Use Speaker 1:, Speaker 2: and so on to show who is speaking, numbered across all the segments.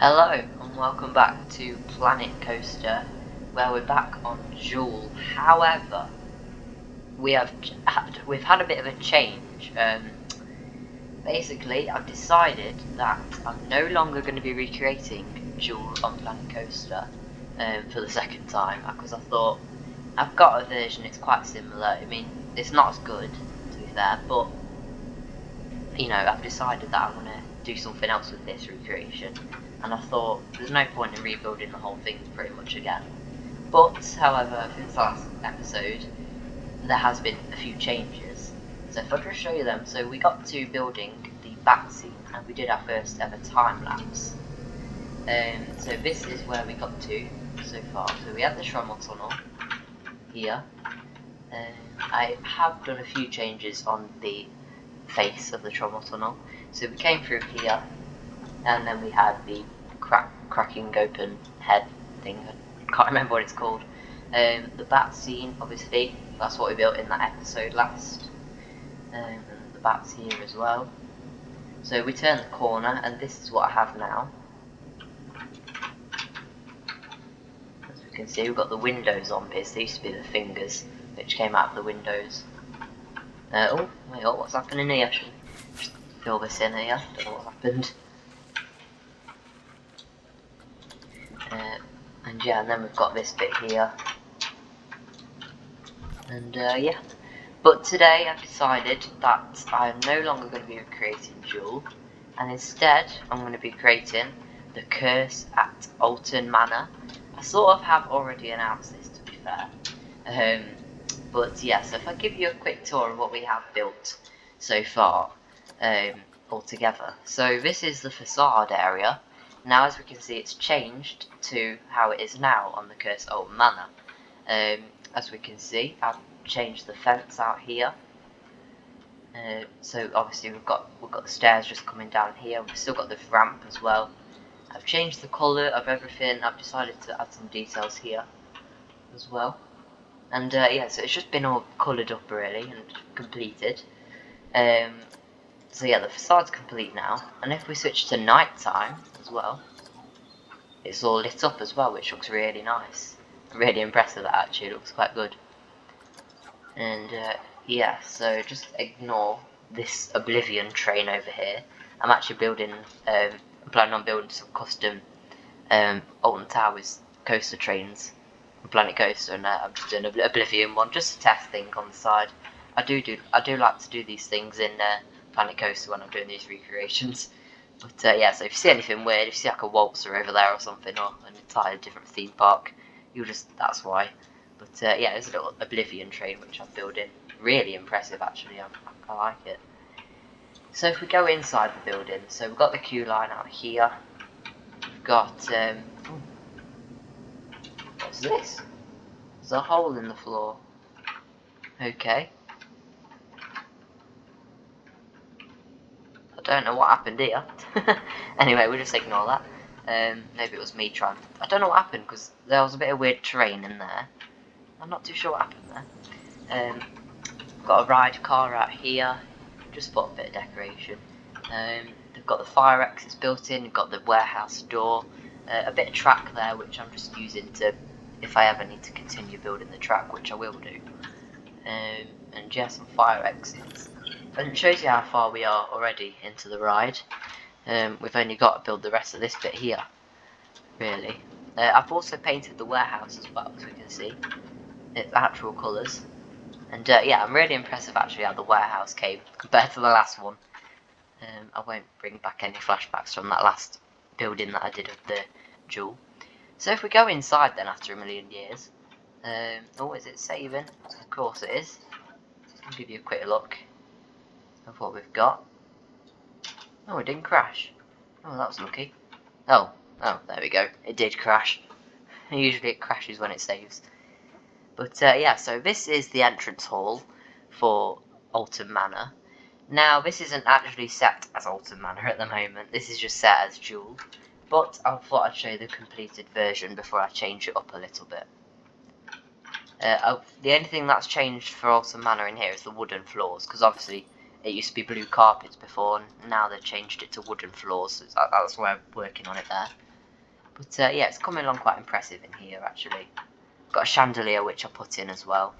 Speaker 1: Hello and welcome back to Planet Coaster, where we're back on Jewel. However, we've had a bit of a change. Basically, I've decided that I'm no longer going to be recreating Jewel on Planet Coaster for the second time, because I thought I've got a version. It's quite similar. I mean, it's not as good, to be fair, but I've decided that I want to do something else with this recreation, and I thought there's no point in rebuilding the whole thing pretty much again. But, however, since the last episode, there has been a few changes. So if I just show you them, so we got to building the bat scene, and we did our first ever time lapse. So this is where we got to so far. So we had the Trommel Tunnel here. I have done a few changes on the face of the Trommel Tunnel. So we came through here, and then we had the cracking open head thing. I can't remember what it's called. The bat scene, obviously, that's what we built in that episode last. And the bat's here as well. So we turn the corner, and this is what I have now. As we can see, we've got the windows on this. They used to be the fingers which came out of the windows. Oh, wait, what's happening here? Just fill this in here. Don't know what happened. And yeah, and then we've got this bit here. And yeah. But today I've decided that I'm no longer going to be creating Jewel, and instead I'm going to be creating the Curse at Alton Manor. I sort of have already announced this, to be fair. But yeah, so if I give you a quick tour of what we have built so far, altogether. So this is the facade area. Now, as we can see, it's changed to how it is now on the Curse at Alton Manor. As we can see, I've changed the fence out here. So obviously we've got the stairs just coming down here. We've still got the ramp as well. I've changed the colour of everything. I've decided to add some details here as well. And yeah, so it's just been all coloured up really and completed. So yeah, the facade's complete now. And if we switch to night time as well, it's all lit up as well, which looks really nice. Really impressive actually, it looks quite good. And yeah, so just ignore this Oblivion train over here. I'm actually building, I'm planning on building some custom Alton Towers coaster trains on Planet Coaster, and I'm just doing an Oblivion one, just a test thing on the side. I do like to do these things in Planet Coaster when I'm doing these recreations. But yeah, so if you see anything weird, if you see like a waltzer over there or something, or an entirely different theme park, that's why. But yeah, there's a little Oblivion train which I'm building. Really impressive actually, I like it. So if we go inside the building, so we've got the queue line out here. We've got, what's this? There's a hole in the floor. Okay. I don't know what happened here. Anyway, we'll just ignore that. Maybe it was me trying. I don't know what happened because there was a bit of weird terrain in there. I'm not too sure what happened there. Got a ride car out here. Just put a bit of decoration. They've got the fire exits built in. You've got the warehouse door. A bit of track there, which I'm just using to, if I ever need to continue building the track, which I will do. And yeah, some fire exits. And it shows you how far we are already into the ride. We've only got to build the rest of this bit here, really. I've also painted the warehouse as well, as we can see. It's actual colours. And yeah, I'm really impressed with actually how the warehouse came compared to the last one. I won't bring back any flashbacks from that last building that I did of the Jewel. So if we go inside then after a million years, oh, is it saving? Of course it is. I'll give you a quick look of what we've got. Oh, it didn't crash. Oh, that was lucky. Oh, there we go. It did crash. Usually it crashes when it saves. But yeah, so this is the entrance hall for Alton Manor. Now, this isn't actually set as Alton Manor at the moment. This is just set as Jewel. But I thought I'd show you the completed version before I change it up a little bit. The only thing that's changed for Alton Manor in here is the wooden floors, because obviously it used to be blue carpets before, and now they've changed it to wooden floors, so that's why I'm working on it there. But yeah, it's coming along quite impressive in here actually. Got a chandelier which I put in as well.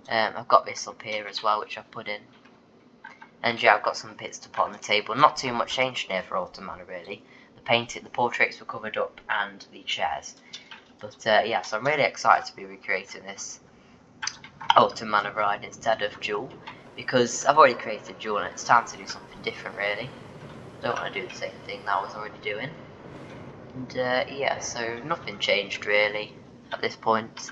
Speaker 1: I've got this up here as well which I've put in. And yeah, I've got some bits to put on the table. Not too much changed here for Alton Manor really. The portraits were covered up and the chairs. But yeah, so I'm really excited to be recreating this Alton Manor ride instead of Jewel, because I've already created Jewel and it's time to do something different really. Don't want to do the same thing that I was already doing. And yeah, so nothing changed really at this point.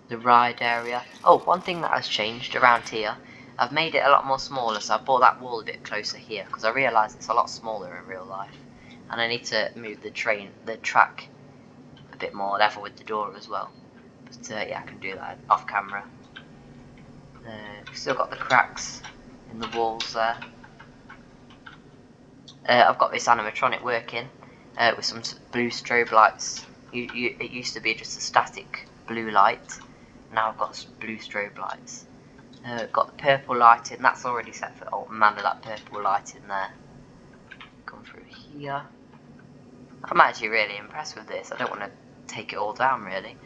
Speaker 1: The ride area. Oh, one thing that has changed around here, I've made it a lot more smaller, so I brought that wall a bit closer here because I realised it's a lot smaller in real life, and I need to move the track a bit more level with the door as well. But yeah, I can do that off camera. Still got the cracks in the walls there. I've got this animatronic working with some blue strobe lights. It used to be just a static blue light. Now I've got blue strobe lights. Got the purple lighting. That's already set for Alton Manor. That purple light in there. Come through here. I'm actually really impressed with this. I don't want to take it all down really.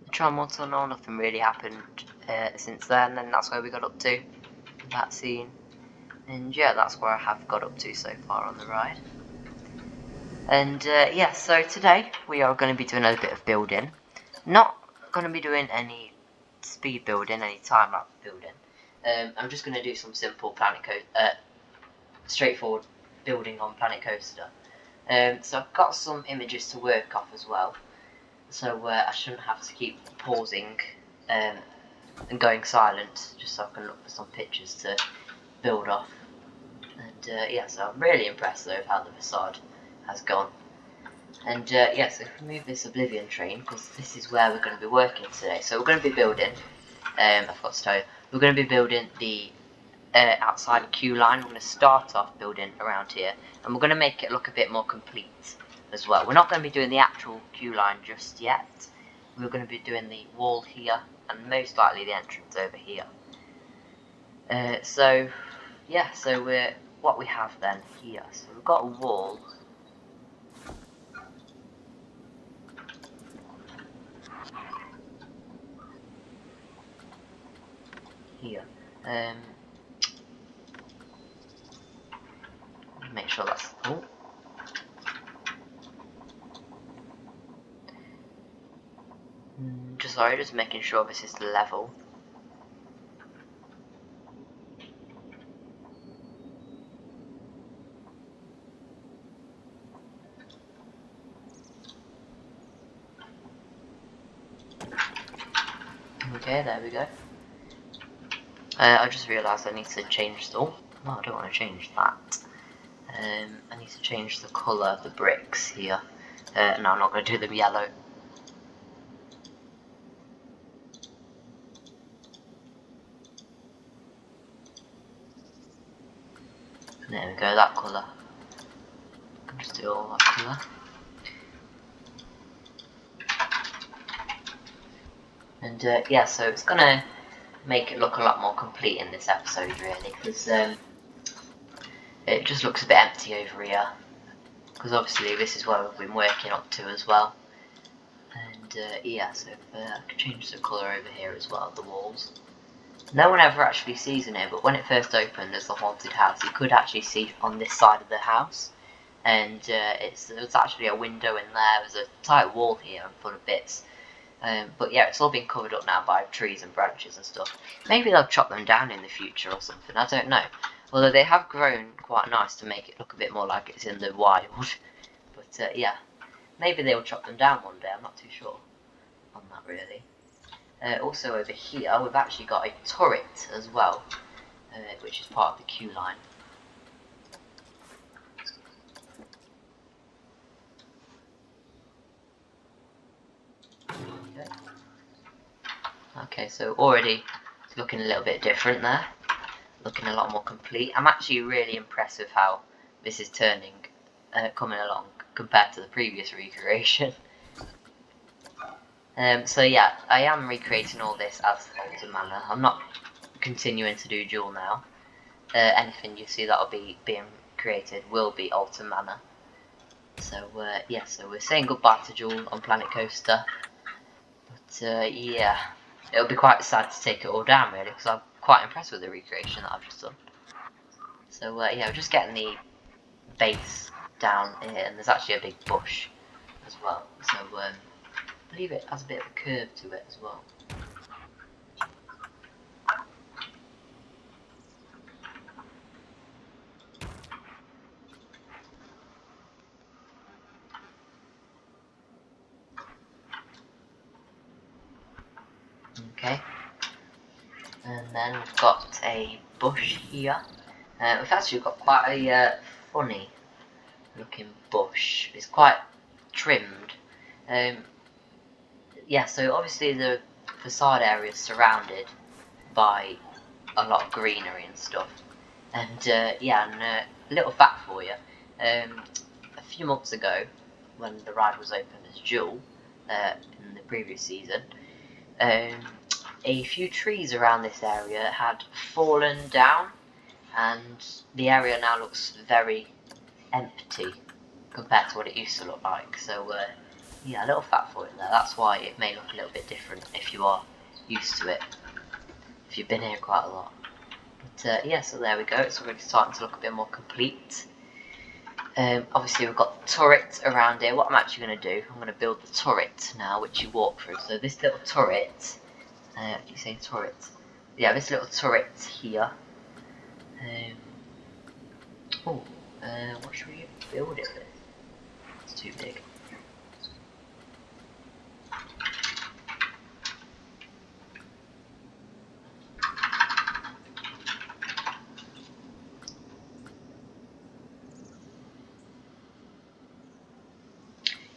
Speaker 1: The tram tunnel, nothing really happened since then, and that's where we got up to, that scene. And yeah, that's where I have got up to so far on the ride. And yeah, so today we are going to be doing a bit of building. Not going to be doing any speed building, any time-lapse building. I'm just going to do some simple straightforward building on Planet Coaster. So I've got some images to work off as well. So I shouldn't have to keep pausing and going silent, just so I can look for some pictures to build off. And yeah, so I'm really impressed though with how the facade has gone. And yeah, so if we move this Oblivion train, because this is where we're going to be working today. So we're going to be building, I forgot to tell you, we're going to be building the outside queue line. We're going to start off building around here, and we're going to make it look a bit more complete as well. We're not going to be doing the actual queue line just yet. We're going to be doing the wall here, and most likely the entrance over here. So yeah, so what we have then here. So we've got a wall. Here. Make sure that's. Oh. Just making sure this is level. Okay, there we go. I just realised I need to change the. Oh, no, I don't want to change that. I need to change the colour of the bricks here. No, I'm not going to do them yellow. There we go, that colour. I'll just do all that colour. And yeah, so it's going to make it look a lot more complete in this episode really, because it just looks a bit empty over here, because obviously this is where we've been working up to as well. And yeah, so if, I can change the colour over here as well, the walls. No one ever actually sees in here, but when it first opened as the haunted house, you could actually see on this side of the house, and there's actually a window in there. There's a tight wall here and full of bits. But yeah, it's all been covered up now by trees and branches and stuff. Maybe they'll chop them down in the future or something, I don't know. Although they have grown quite nice to make it look a bit more like it's in the wild. But yeah, maybe they'll chop them down one day, I'm not too sure on that really. Also over here, we've actually got a turret as well, which is part of the queue line. Okay, so already it's looking a little bit different there. Looking a lot more complete. I'm actually really impressed with how this is turning, coming along compared to the previous recreation. So yeah, I am recreating all this as Alton Manor. I'm not continuing to do Jewel now. anything you see that'll be being created will be Alton Manor. So yeah, so we're saying goodbye to Jewel on Planet Coaster. But yeah, it'll be quite sad to take it all down really, because I'm quite impressed with the recreation that I've just done. So yeah, we're just getting the base down here, and there's actually a big bush as well. So I believe it has a bit of a curve to it as well. Okay, and then we've got a bush here. We've actually got quite a funny looking bush. It's quite trimmed. Yeah, so obviously the facade area is surrounded by a lot of greenery and stuff. And yeah, and a little fact for you. A few months ago, when the ride was open as Jewel in the previous season, a few trees around this area had fallen down, and the area now looks very empty compared to what it used to look like. So yeah, a little fact for it there. That's why it may look a little bit different if you are used to it, if you've been here quite a lot. But yeah, so there we go. It's already starting to look a bit more complete. Obviously we've got the turret around here. What I'm actually going to do, I'm going to build the turret now, which you walk through. So this little turret, do you say turret? Yeah, this little turret here. What should we build it with? It's too big.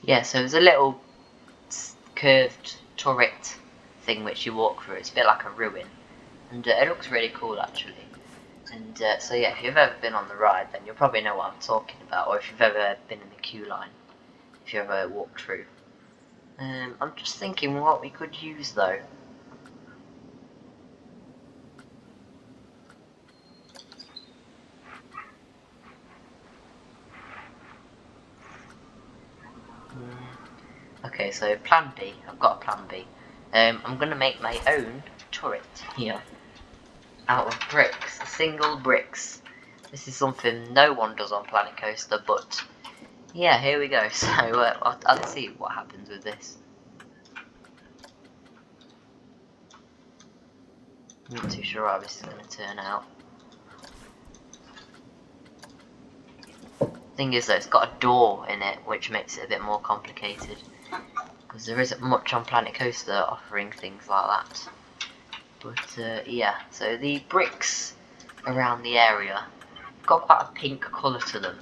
Speaker 1: Yeah, so there's a little curved turret thing which you walk through. It's a bit like a ruin, and it looks really cool actually. And so yeah, if you've ever been on the ride, then you'll probably know what I'm talking about, or if you've ever been in the queue line, if you ever walked through. I'm just thinking what we could use though. Okay, so plan B. I've got a plan B. I'm gonna make my own turret here out of bricks, single bricks. This is something no one does on Planet Coaster, but yeah, here we go. So I'll see what happens with this. I'm not too sure how this is going to turn out. Thing is though, it's got a door in it, which makes it a bit more complicated, because there isn't much on Planet Coaster offering things like that. But yeah, so the bricks around the area have got quite a pink colour to them.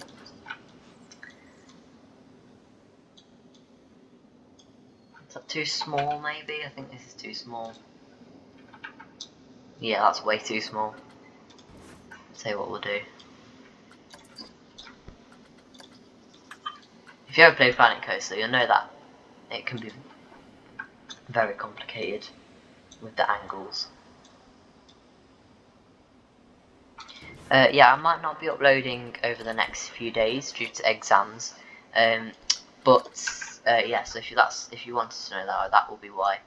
Speaker 1: Is that too small maybe? I think this is too small. Yeah, that's way too small. I'll tell you what we'll do. If you ever play Planet Coaster, you'll know that it can be very complicated with the angles. Yeah, I might not be uploading over the next few days due to exams, but yeah. So if you wanted to know that, that will be why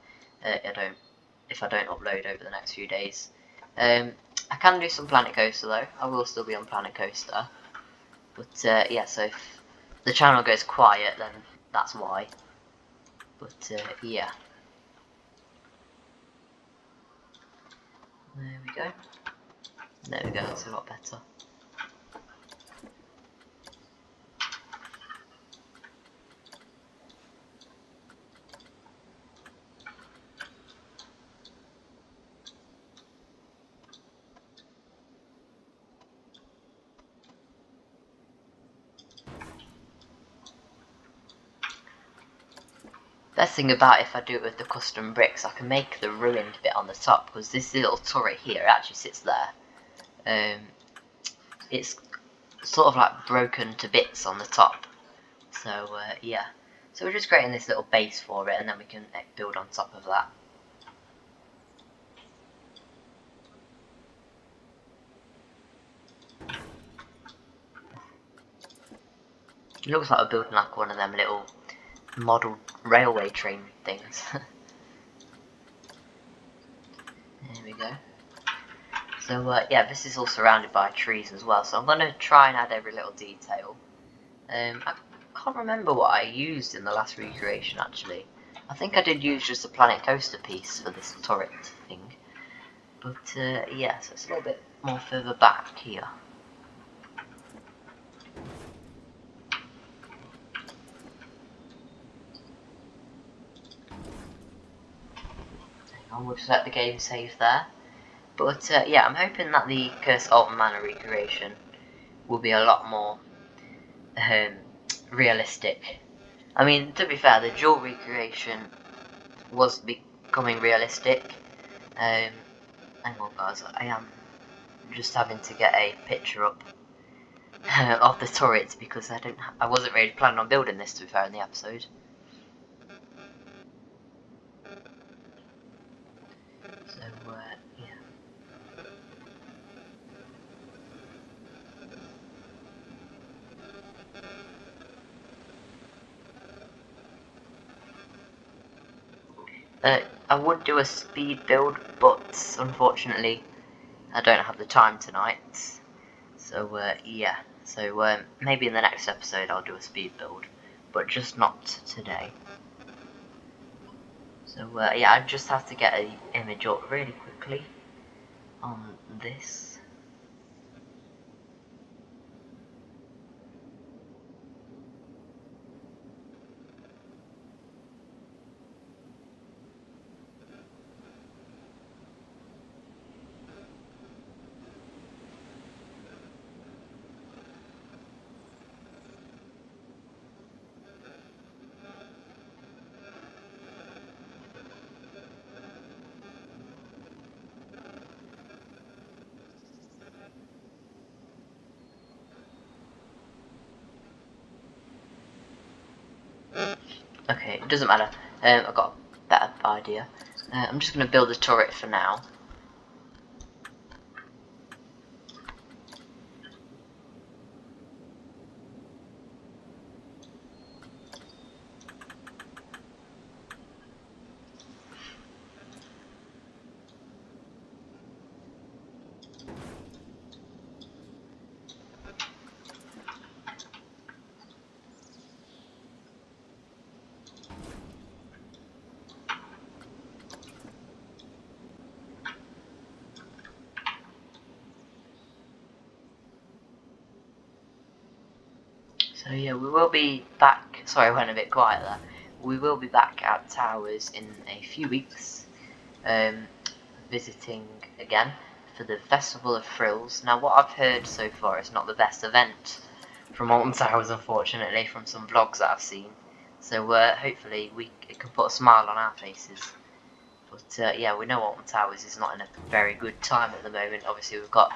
Speaker 1: if I don't upload over the next few days. I can do some Planet Coaster though. I will still be on Planet Coaster, but yeah. So if the channel goes quiet, then that's why. But yeah. There we go. There we go, that's a lot better. Best thing about if I do it with the custom bricks, I can make the ruined bit on the top, because this little turret here actually sits there. It's sort of like broken to bits on the top. So yeah, so we're just creating this little base for it, and then we can build on top of that. It looks like we're building like one of them little model railway train things. There we go. So yeah, this is all surrounded by trees as well, so I'm going to try and add every little detail. I can't remember what I used in the last recreation actually. I think I did use just a planet coaster piece for this turret thing. But yeah, so it's a little bit more further back here. Hang on, we'll just let the game save there. But yeah, I'm hoping that the Curse Alton Manor recreation will be a lot more realistic. I mean, to be fair, the Jewel recreation was becoming realistic. Hang on guys, I am just having to get a picture up of the turret because I wasn't really planning on building this, to be fair, in the episode. So yeah. I would do a speed build, but unfortunately I don't have the time tonight. So yeah, so maybe in the next episode I'll do a speed build, but just not today. So yeah, I just have to get an image up really quickly on this. Okay, it doesn't matter. I've got a better idea. I'm just going to build a turret for now. So yeah, we will be back. Sorry, I went a bit quiet there. We will be back at Towers in a few weeks, visiting again for the Festival of Thrills. Now, what I've heard so far is not the best event from Alton Towers, unfortunately, from some vlogs that I've seen. So hopefully it can put a smile on our faces. But yeah, we know Alton Towers is not in a very good time at the moment. Obviously, we've got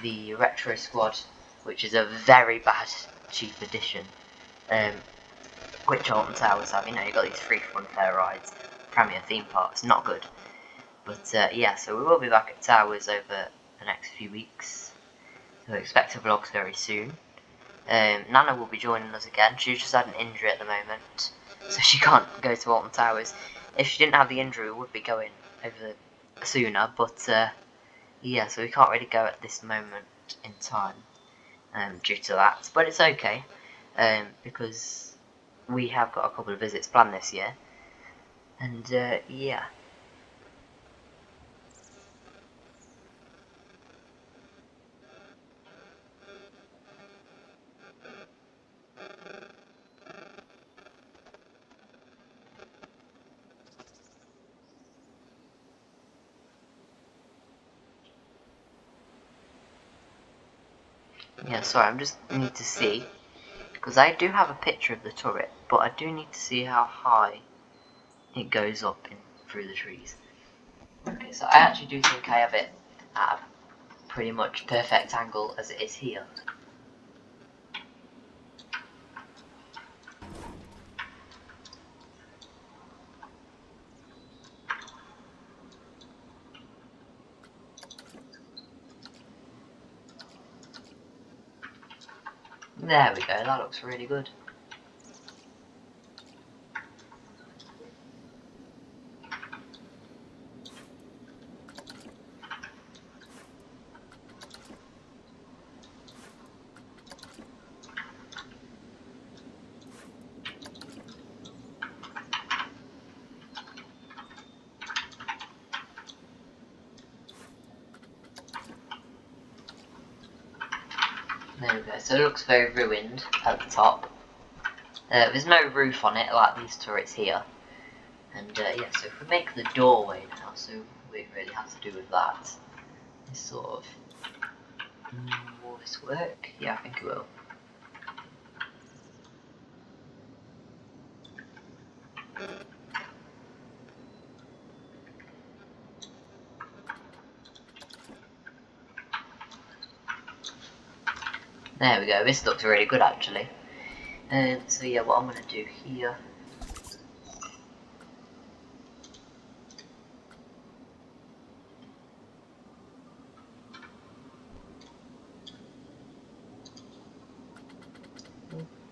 Speaker 1: the Retro Squad, which is a very bad cheap edition, which Alton Towers have. You know, you've got these free fun fair rides, Premier theme parks, not good. But yeah, so we will be back at Towers over the next few weeks. So expect a vlog very soon. Nana will be joining us again. She's just had an injury at the moment, so she can't go to Alton Towers. If she didn't have the injury, we would be going over sooner, but yeah, so we can't really go at this moment in time due to that. But it's okay, because we have got a couple of visits planned this year, and yeah. Yeah, sorry, I just need to see, because I do have a picture of the turret, but I do need to see how high it goes up through the trees. Okay, so I actually do think I have it at a pretty much perfect angle as it is here. There we go, that looks really good. There we go, so it looks very ruined at the top. There's no roof on it like these turrets here. And yeah, so if we make the doorway now, so we really have to do with that. This sort of... will this work? Yeah, I think it will. There we go, this looks really good actually. So yeah, what I'm going to do here...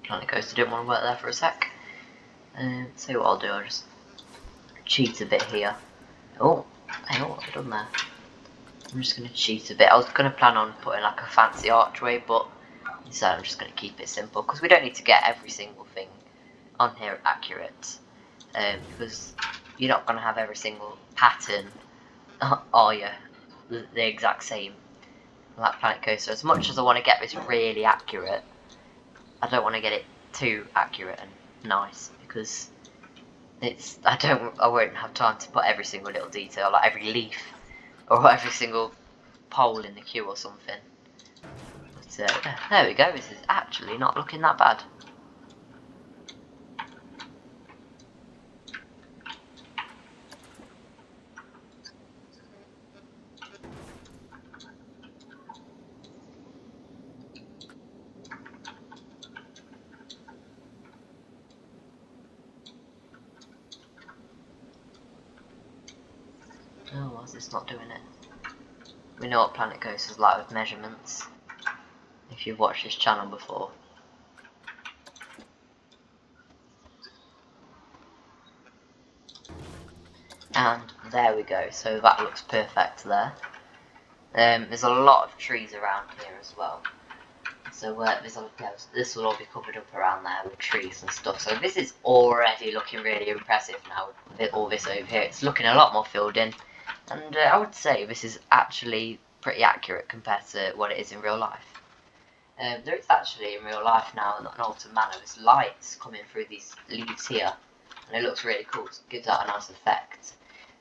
Speaker 1: Planet Coaster didn't want to work there for a sec. So what I'll do, I'll just cheat a bit here. Oh, hang on, what have I done there? I'm just going to cheat a bit. I was going to plan on putting like a fancy archway, but instead I'm just going to keep it simple, because we don't need to get every single thing on here accurate. Because you're not going to have every single pattern, are you? The exact same. Like Planet Coaster. As much as I want to get this really accurate, I don't want to get it too accurate and nice, because I won't have time to put every single little detail, like every leaf or every single pole in the queue or something. But there we go. This is actually not looking that bad. Oh, why is this not doing it? We know what Planet Coaster's like with measurements, if you've watched this channel before. And there we go, so that looks perfect there. There's a lot of trees around here as well. So this will all be covered up around there with trees and stuff. So this is already looking really impressive now with all this over here. It's looking a lot more filled in. And I would say this is actually pretty accurate compared to what it is in real life. There is actually in real life now in Alton Manor, there's lights coming through these leaves here. And it looks really cool, so it gives that a nice effect.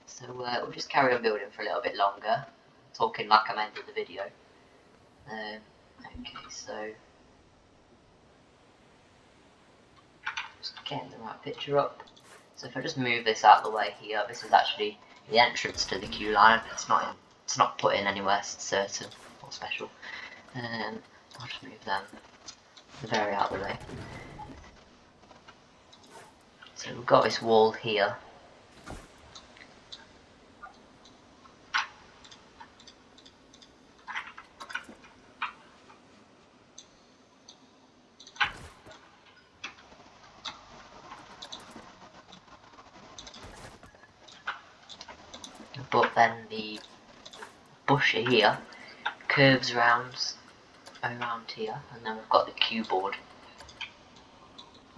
Speaker 1: So we'll just carry on building for a little bit longer. Talking like I'm ending the video. Okay, so just getting the right picture up. So if I just move this out of the way here, this is actually the entrance to the queue line. It's not put in anywhere certain or special. I'll just move them very out of the way. So we've got this wall here. But then the bush here curves around here, and then we've got the cue board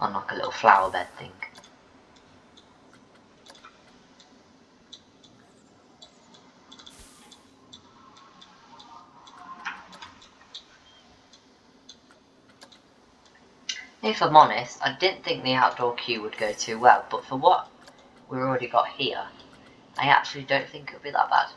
Speaker 1: on like a little flower bed thing. If I'm honest, I didn't think the outdoor queue would go too well, but for what we've already got here, I actually don't think it'll be that bad.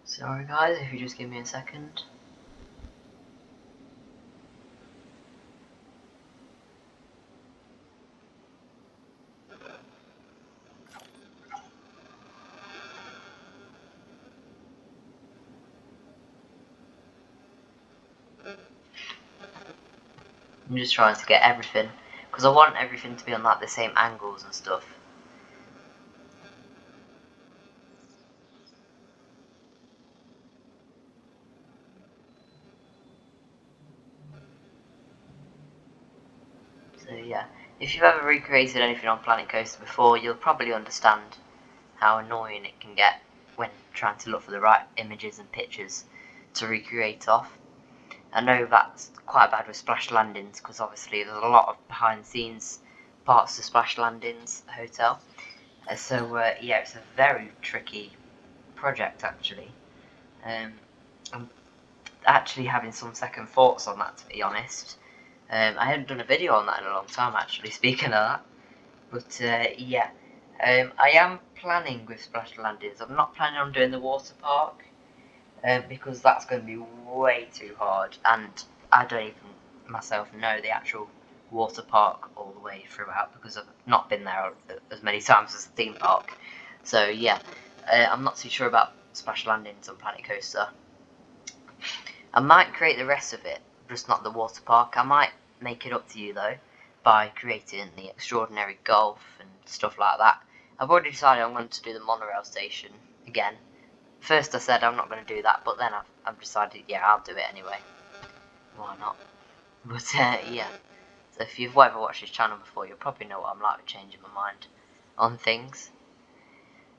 Speaker 1: Sorry guys, if you just give me a second. I'm just trying to get everything, because I want everything to be on like the same angles and stuff. So yeah, if you've ever recreated anything on Planet Coaster before, you'll probably understand how annoying it can get when trying to look for the right images and pictures to recreate off. I know that's quite bad with Splash Landings, because obviously there's a lot of behind the scenes parts to Splash Landings Hotel. Yeah, it's a very tricky project actually. I'm actually having some second thoughts on that, to be honest. I hadn't done a video on that in a long time actually, speaking of that. But yeah, I am planning with Splash Landings. I'm not planning on doing the water park, because that's going to be way too hard, and I don't even myself know the actual water park all the way throughout, because I've not been there as many times as the theme park. So yeah, I'm not too sure about Splash Landings on Planet Coaster. I might create the rest of it, just not the water park. I might make it up to you though, by creating the extraordinary golf and stuff like that. I've already decided I'm going to do the monorail station again. First I said I'm not going to do that, but then I've decided, yeah, I'll do it anyway. Why not? But yeah, so if you've ever watched this channel before, you'll probably know what I'm like with changing my mind on things.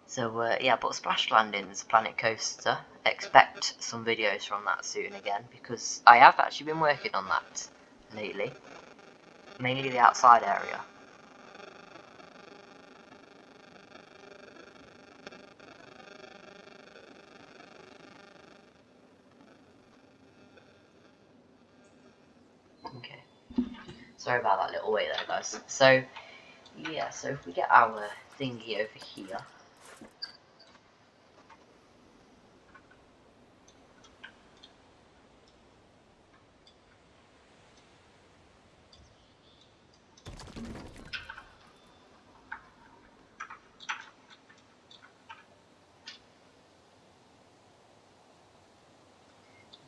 Speaker 1: So yeah, but Splash Landings, Planet Coaster, expect some videos from that soon again, because I have actually been working on that lately. Mainly the outside area. Okay. Sorry about that little wait there, guys. So, yeah, so if we get our thingy over here.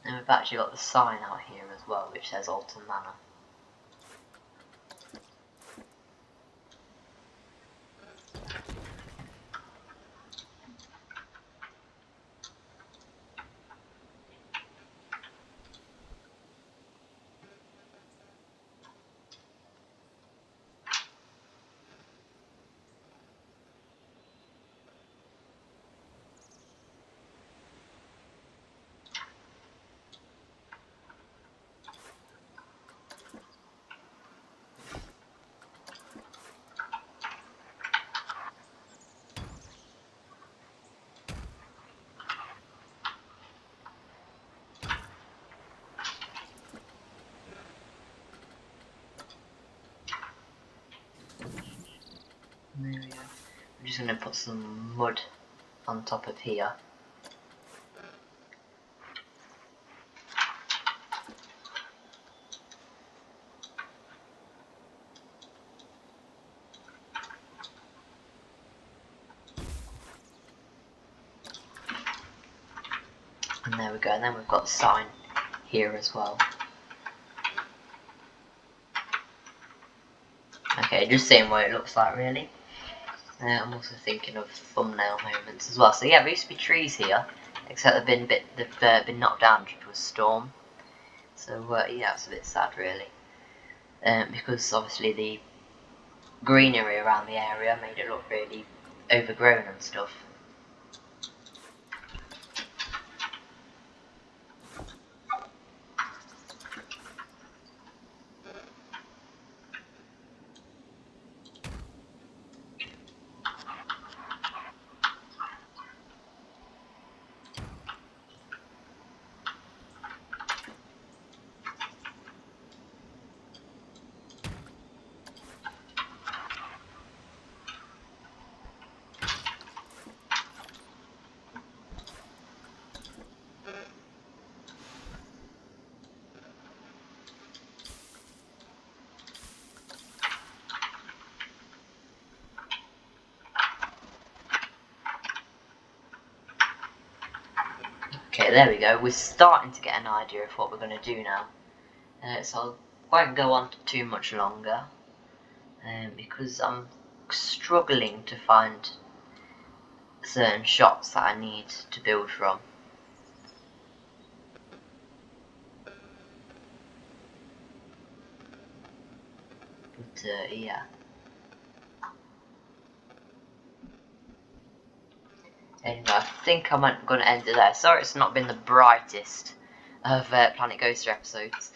Speaker 1: And we've actually got the sign out here as well, which says Alton Manor. There we go. I'm just going to put some mud on top of here. And there we go, and then we've got the sign here as well. Okay, just seeing what it looks like really. I'm also thinking of thumbnail moments as well. So yeah, there used to be trees here, except they've been knocked down due to a storm. So yeah, it's a bit sad really, because obviously the greenery around the area made it look really overgrown and stuff. Okay, there we go. We're starting to get an idea of what we're going to do now. So I'll won't go on too much longer, because I'm struggling to find certain shots that I need to build from. But yeah. Anyway, I think I'm going to end it there. Sorry it's not been the brightest of Planet Coaster episodes.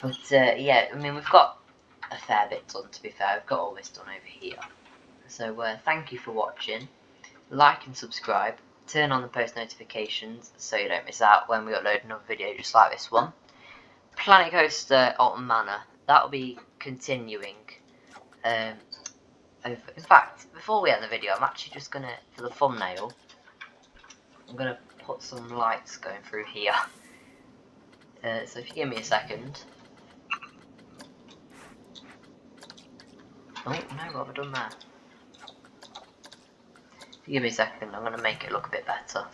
Speaker 1: But yeah, I mean, we've got a fair bit done, to be fair. We've got all this done over here. So thank you for watching. Like and subscribe. Turn on the post notifications so you don't miss out when we upload another video just like this one. Planet Coaster Alton Manor. That'll be continuing. In fact, before we end the video, I'm actually just going to, for the thumbnail, I'm going to put some lights going through here. So if you give me a second. Oh no, what have I done there? If you give me a second, I'm going to make it look a bit better.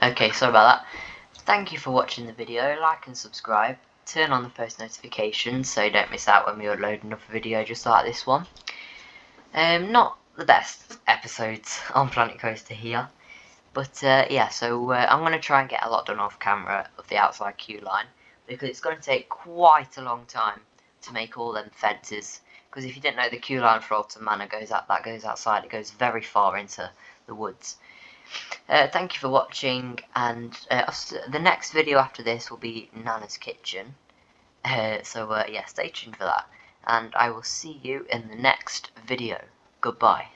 Speaker 1: Okay, sorry about that. Thank you for watching the video. Like and subscribe. Turn on the post notifications so you don't miss out when we upload another video just like this one. Not the best episodes on Planet Coaster here. But yeah, so I'm going to try and get a lot done off camera of the outside queue line. Because it's going to take quite a long time to make all them fences. Because if you didn't know, the queue line for Alton Manor goes outside. It goes very far into the woods. Thank you for watching, and the next video after this will be Nana's Kitchen. So yeah, stay tuned for that, and I will see you in the next video. Goodbye.